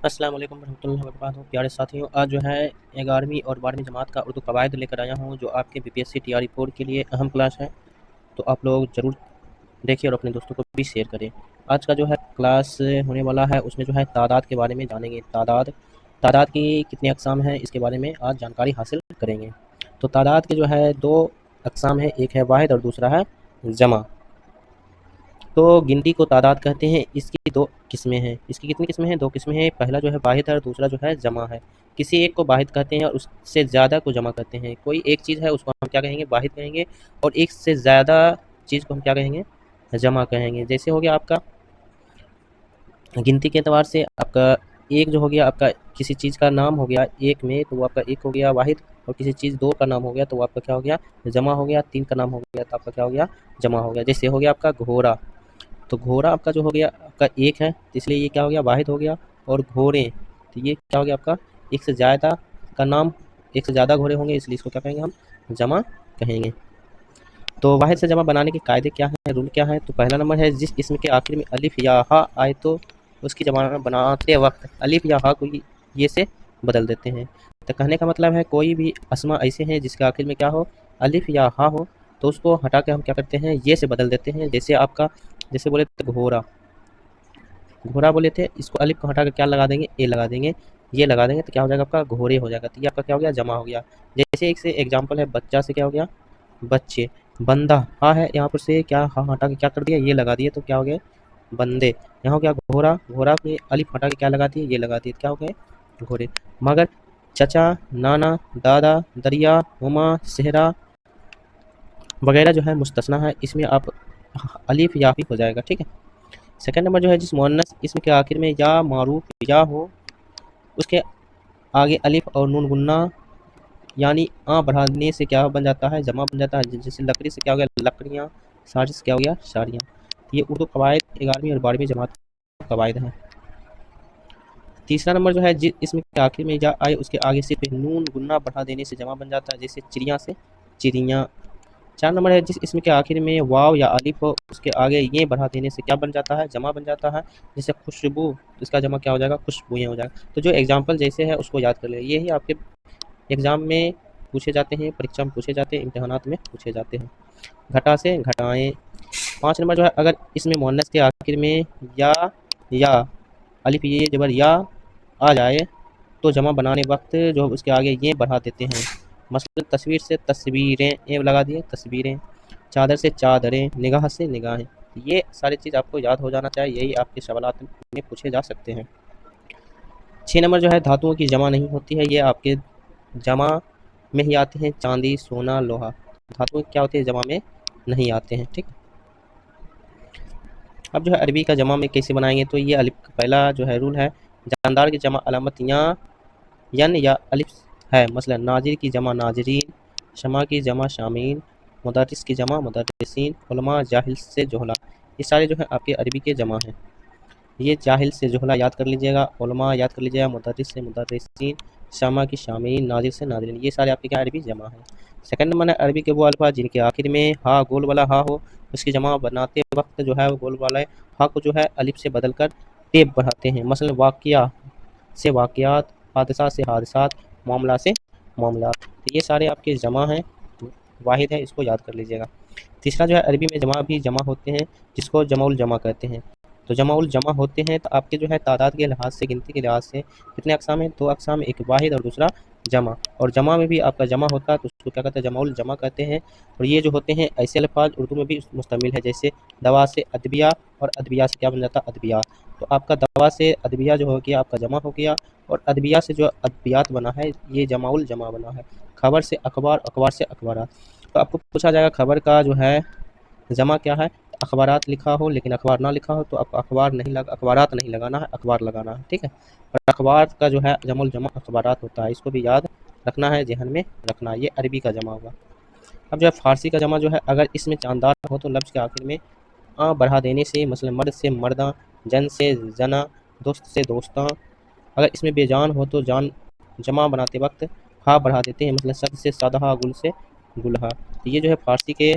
अस्सलाम वालेकुम रहमतुल्लाहि व बरकातहू। प्यारे साथियों, आज जो है 11वीं और 12वीं जमात का उर्दू कवायद लेकर आया हूँ, जो आपके बीपीएससी टीआरई 4 के लिए अहम क्लास है। तो आप लोग ज़रूर देखिए और अपने दोस्तों को भी शेयर करें। आज का जो है क्लास होने वाला है, उसमें जो है तादाद के बारे में जानेंगे। तादाद की कितनी अक़साम हैं, इसके बारे में आज जानकारी हासिल करेंगे। तो तादाद के जो है 2 अक़साम हैं, एक है वाहिद और दूसरा है जमा। तो गिनती को तादाद कहते हैं। इसकी 2 किस्में हैं। इसकी कितनी किस्में हैं? 2 किस्में हैं। पहला जो है वाहिद है और दूसरा जो है जमा है। किसी एक को वाहिद कहते हैं और उससे ज़्यादा को जमा कहते हैं। कोई एक चीज़ है उसको हम क्या कहेंगे? वाहिद कहेंगे, और एक से ज़्यादा चीज़ को हम क्या कहेंगे? जमा कहेंगे। जैसे हो गया आपका गिनती के एतबार से आपका एक जो हो गया, आपका किसी चीज़ का नाम हो गया एक में, तो वो आपका एक हो गया वाहिद, और किसी चीज़ 2 का नाम हो गया तो वो आपका क्या हो गया? जमा हो गया। 3 का नाम हो गया तो आपका क्या हो गया? जमा हो गया। जैसे हो गया आपका घोड़ा, तो घोड़ा आपका जो हो गया आपका एक है, तो इसलिए ये क्या हो गया? वाहिद हो गया। और घोड़े, तो ये क्या हो गया आपका? एक से ज़्यादा का नाम, एक से ज़्यादा घोड़े होंगे, इसलिए इसको क्या कहेंगे हम? जमा कहेंगे। तो वाहिद से जमा बनाने के कायदे क्या हैं, रूल क्या हैं? तो पहला नंबर है, जिस इसम के आखिर में अलिफ या हा आए तो उसकी जमा बनाते वक्त अलिफ या हा को ये से बदल देते हैं। तो कहने का मतलब है, कोई भी अस्मा ऐसे हैं जिसके आखिर में क्या हो? अलिफ या हा हो, तो उसको हटा के हम क्या करते हैं? ये से बदल देते हैं। जैसे आपका, जैसे बोले थे घोड़ा, घोड़ा बोले थे, इसको अलिफ को हटा के क्या लगा देंगे? ए लगा देंगे। ये लगा देंगे तो क्या हो जाएगा आपका? घोड़े हो जाएगा। तो ये आपका क्या हो गया? जमा हो गया। जैसे एक से एग्जाम्पल है, बच्चा से क्या हो गया? बच्चे। बंदा हा है, यहाँ पर से क्या हा हटा के क्या कर दिया? ये लगा दिए, तो क्या हो गए? बंदे। यहाँ हो गया घोड़ा, घोड़ा में अलिफ हटा के क्या लगा दिए? ये लगा दिए, तो क्या हो गए? घोड़े। मगर, चचा, नाना, दादा, दरिया, हुमा, सेहरा वगैरह जो है मुस्तस्ना है, इसमें आप अलिफ या ही हो जाएगा। ठीक है। सेकंड नंबर जो है, जिस मुअन्नस इसम के आखिर में या मारूफ या हो, उसके आगे अलिफ और नून गुन्ना यानी आ बढ़ाने से क्या बन जाता है? जमा बन जाता है। जैसे लकड़ी से क्या हो गया? लकड़ियाँ, साड़ी से क्या हो गया? साड़ियाँ। ये उर्दू कवायद 11वीं और 12वीं जमात का कवायद है। तीसरा नंबर जो है, जिस इसम के आखिर में या आए उसके आगे सिर्फ नून गुन्ना बढ़ा देने से जमा बन जाता है। जैसे चिड़िया से चिड़ियाँ। 4 नंबर है, जिस इसम के आखिर में वाव या अलिफ हो, उसके आगे ये बढ़ा देने से क्या बन जाता है? जमा बन जाता है। जैसे खुशबू, इसका जमा क्या हो जाएगा? खुशबुएँ हो जाएगा। तो जो एग्जाम्पल जैसे है उसको याद कर ले। ये ही आपके एग्ज़ाम में पूछे जाते हैं, परीक्षा में पूछे जाते हैं, इम्तिहानात में पूछे जाते हैं। घटा से घटाएँ। 5 नंबर जो है, अगर इसमें मुअन्नस के आखिर में या अलिफ ये ज़बर या आ जाए तो जमा बनाने वक्त जो उसके आगे ये बढ़ा देते हैं। मसलन तस्वीर से तस्वीरें ए लगा दिए, तस्वीरें। चादर से चादरें, निगाह से निगाहें। ये सारी चीज़ आपको याद हो जाना चाहिए, यही आपके सवालात में पूछे जा सकते हैं। 6 नंबर जो है, धातुओं की जमा नहीं होती है, ये आपके जमा में ही आते हैं। चांदी, सोना, लोहा, धातुएं क्या होती है? जमा में नहीं आते हैं। ठीक। अब जो है अरबी का जमा में कैसे बनाएंगे? तो ये अलिफ का पहला जो है रूल है, जानदार की जमा अलामत या यन या अलिफ है। मसलन नाजिर की जमा नाजरीन, शमा की जमा शामीन, मुदर्रिस की जमा मुदर्रिसीन, उलमा जाहिल से जोहला। ये सारे जो है आपके अरबी के जमा हैं। ये जाहिल से जोहला याद कर लीजिएगा, उलमा याद कर लीजिएगा, मुदर्रिस से मुदर्रिसीन, शमा की शामीन, नाजिर से नाजरीन। ये सारे आपके क्या अरबी जमा हैं। सेकंड नंबर है, अरबी के वो अल्फाज जिनके आखिर में हा गोल वाला हा हो, उसकी जमा बनाते वक्त जो है वो गोल वाला हा को जो है अलिफ से बदल कर टेप बढ़ाते हैं। मसलन वाक़िया से वाक़ियात, हादसा से हादसात, मामला से मामलात। तो ये सारे आपके जमा हैं, वाहिद है, इसको याद कर लीजिएगा। तीसरा जो है, अरबी में जमा भी जमा होते हैं, जिसको जमाउल जमा कहते हैं। तो जमाउल जमा होते हैं तो आपके जो है तादाद के लिहाज से, गिनती के लिहाज से कितने अक़साम हैं? 2 अक़साम, एक वाहिद और दूसरा जमा। और जमा में भी आपका जमा होता है तो उसको क्या कहते हैं? जमाउल जमा कहते हैं। और ये जो होते हैं ऐसे अल्फाज उर्दू में भी मुश्तमिल है, जैसे दवा से अदबिया, और अदबिया से क्या बन जाता है? अदबियात। तो आपका दवा से अदबिया जो हो गया आपका जमा हो गया, और अदबिया से जो अदबियात बना है ये जमाउल जमा बना है। खबर से अखबार, अखबार से अखबारात। तो आपको पूछा जाएगा खबर का जो है जमा क्या है? अखबारात लिखा हो लेकिन अखबार ना लिखा हो तो आपको अखबारात नहीं लगाना है, अखबार लगाना है। ठीक है। और अखबार का जो है जमुल जमा अखबारात होता है, इसको भी याद रखना है, ज़हन में रखना है। ये अरबी का जमा होगा। अब जो है फ़ारसी का जमा जो है, अगर इसमें जानदार हो तो लफ्ज़ के आखिर में आ बढ़ा देने से, मसलन मर्द से मर्दा, जन से जना, दोस्त से दोस्तां। अगर इसमें बेजान हो तो जान जमा बनाते वक्त हा बढ़ा देते हैं, मतलब सद से सदहा, गुल से गुलहा। तो ये जो है फ़ारसी के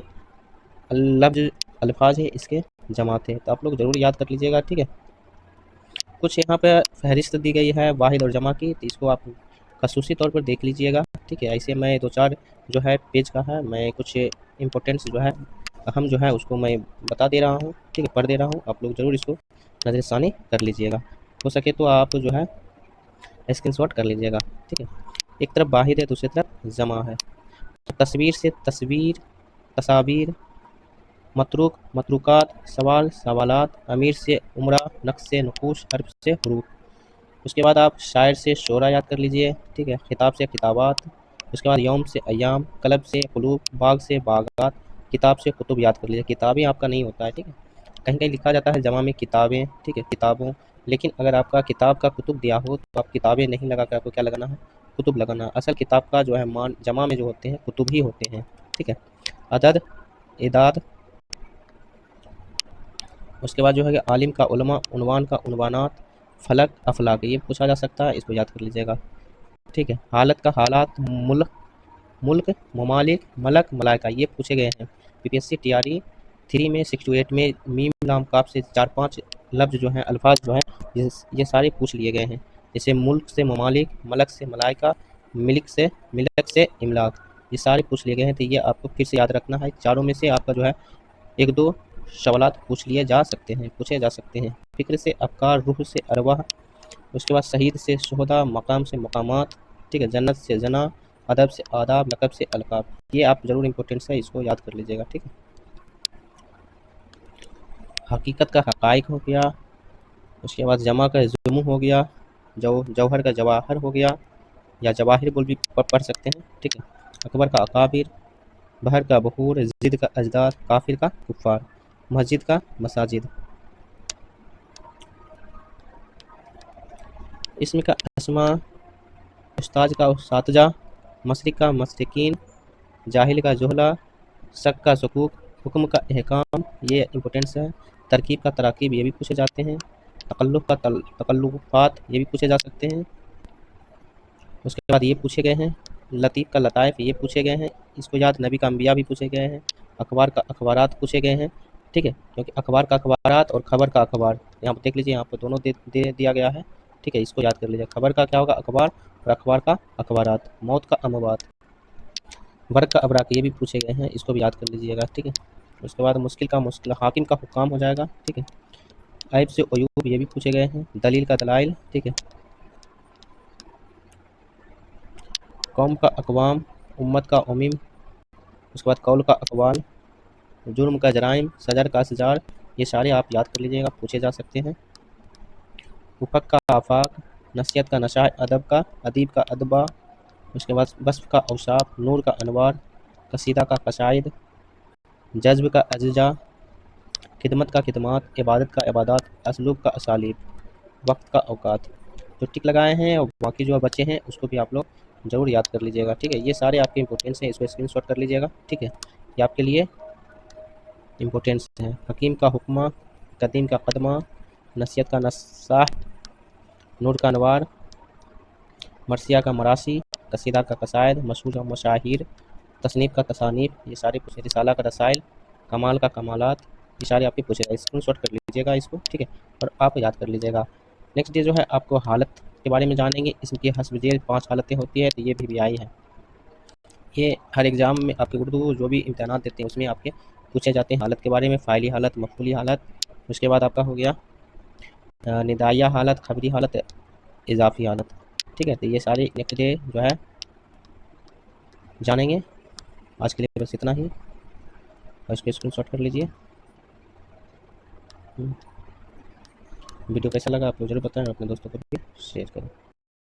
लफ्ज़ अल्फाज हैं, इसके जमा थे, तो आप लोग ज़रूर याद कर लीजिएगा। ठीक है। कुछ यहाँ पे फहरिस्त दी गई है वाहिद और जमा की, तो इसको आप खसूसी तौर पर देख लीजिएगा। ठीक है, ऐसे मैं 2-4 जो है पेज का है, मैं कुछ इम्पोर्टेंट्स जो है अहम जो है उसको मैं बता दे रहा हूँ। ठीक है, पढ़ दे रहा हूँ, आप लोग ज़रूर इसको नज़रसानी कर लीजिएगा। हो सके तो आप जो है स्क्रीनशॉट कर लीजिएगा। ठीक है, एक तरफ वाहिद है, दूसरी तरफ जमा है। तो तस्वीर से तस्वीर, तस्वीर, मतरूक, मतरूकात, सवाल, सवालात, अमीर से उमरा, नक्श से नकूश, हर्फ से हरूफ। उसके बाद आप शायर से शोरा याद कर लीजिए। ठीक है, खिताब से किताबात, उसके बाद यौम से अयाम, कलब से कुलूब, बाग से बागात, किताब से कुतुब याद कर लीजिए। किताबें आपका नहीं होता है। ठीक है, कहीं कहीं लिखा जाता है जमा में किताबें। ठीक है, किताबों, लेकिन अगर आपका किताब का कुतुब दिया हो तो आप किताबें नहीं लगा कर आपको क्या लगाना है, कुतुब लगाना। असल किताब का जो है मान जमा में जो होते हैं कुतुब ही होते हैं। ठीक है, अदद, इदाद, उसके बाद जो है कि आलिम का उलमा, उनवान का उनवानात, फलक, अफलाक, ये पूछा जा सकता है, इसको याद कर लीजिएगा। ठीक है, हालत का हालात, मुल्क, मुल्क, ममालिक, मलक, मलाइका, ये पूछे गए हैं पीपीएससी टीआरई 3 में 6 to 8 में। मीम लाम काफ से 4-5 लफ्ज़ जो हैं, अल्फाज जो हैं, ये सारे पूछ लिए गए हैं। जैसे मुल्क से ममालिक, मलक से मलाइका, मिलक से इमलाक, ये सारे पूछ लिए गए हैं। तो ये आपको फिर से याद रखना है। चारों में से आपका जो है 1-2 सवालात पूछे जा सकते हैं। फ़िक्र से अफ़कार, रूह से अरवाह, उसके बाद शहीद से शुहदा, मकाम से मकामात। ठीक है, जन्नत से जना, अदब से आदाब, लक़ब से अलक़ाब, ये आप ज़रूर इम्पोर्टेंट्स है, इसको याद कर लीजिएगा। ठीक है, हकीकत का हक़ाइक़ हो गया, उसके बाद जमा का ज़ुमू हो गया, जौहर का जवाहर हो गया, या जवाहिर बोल भी पढ़ सकते हैं। ठीक है, अकबर का अकाबिर, बहर का बहूर, ज़िद का अजदाद, काफिर का कुफ़ार, मस्जिद का मसाजिद, इसम का अस्मा, उस्ताद का उस्तातजा, मशरिक़ का मशरिकीन, जाहिल का जुहला, शक का शकूक, हुक्म का अहकाम, ये इम्पोर्टेंट्स है। तरकीब का तराकीब, ये भी पूछे जाते हैं। तकल्लुफ़ का तकल्लुफ़ात, ये भी पूछे जा सकते हैं। उसके बाद ये पूछे गए हैं लतीफ़ का लताइफ़, ये पूछे गए हैं, इसको याद। नबी का अंबिया भी पूछे गए हैं। अखबार का अखबारात पूछे गए हैं। ठीक है, क्योंकि अखबार का अखबारात और खबर का अखबार, यहाँ पर देख लीजिए, यहाँ पर दोनों दे दिया गया है। ठीक है, इसको याद कर लीजिए। खबर का क्या होगा, अखबार, और अखबार का अखबारात। मौत का अमवात, वर्क का अबराक, ये भी पूछे गए हैं, इसको भी याद कर लीजिएगा। ठीक है, उसके बाद मुश्किल का मुश्किल, हाकिम का हुक्म हो जाएगा। ठीक है, ऐब से अयूब, ये भी पूछे गए हैं। दलील का दलाइल। ठीक है, कौम का अक़वाम, उम्मत का उमिम, उसके बाद कौल का अक़वाल, जुर्म का जराइम, सजर का सजार, ये सारे आप याद कर लीजिएगा, पूछे जा सकते हैं। उफ़क़ का आफ़ाक़, नसीहत का नशा, अदब का अदीब का अदबा, उसके बाद वस्फ़ का औसाफ़, नूर का अनवार, कसीदा का कसाइद, जज़्ब का अज्जा, खिदमत का खिदमात, इबादत का इबादात, असलूब का असालीब, वक्त का औकात। जो टिक लगाए हैं और बाकी जो बचे हैं उसको भी आप लोग ज़रूर याद कर लीजिएगा। ठीक है, ये सारे आपके इंपॉर्टेंट्स हैं, इसको स्क्रीनशॉट कर लीजिएगा। ठीक है, ये आपके लिए इंपॉर्टेंट्स हैं। हकीम का हुक्मा, कदीम का कदमा, नसीहत का नसाह, नूर का अनवार, मरसिया का मरासी, कसीदा का कसायद, मशहूर का मशाहिर, तसनीफ़ का तसानीफ़, ये सारे पूछे। रिसाला का रसाइल, कमाल का कमालात, ये सारे आपके पूछे। स्क्रीनशॉट कर लीजिएगा इसको। ठीक है, और आप याद कर लीजिएगा। नेक्स्ट डे जो है आपको हालत के बारे में जानेंगे। इसकी हस्ब ज़ेल 5 हालतें होती है, तो ये भी आई है। ये हर एग्ज़ाम में आपके उर्दू जो भी इम्तहानात देते हैं उसमें आपके पूछे जाते हैं हालत के बारे में। फ़ाइली हालत, मफ़ूली हालत, उसके बाद आपका हो गया निदाइया हालत, खबरी हालत, इज़ाफ़ी हालत। ठीक है, तो ये सारे नेक्स्ट डे जो है जानेंगे। आज के लिए बस इतना ही, और इसको स्क्रीनशॉट कर लीजिए। वीडियो कैसा लगा आप लोग ज़रूर बताएं, अपने दोस्तों को भी शेयर करें।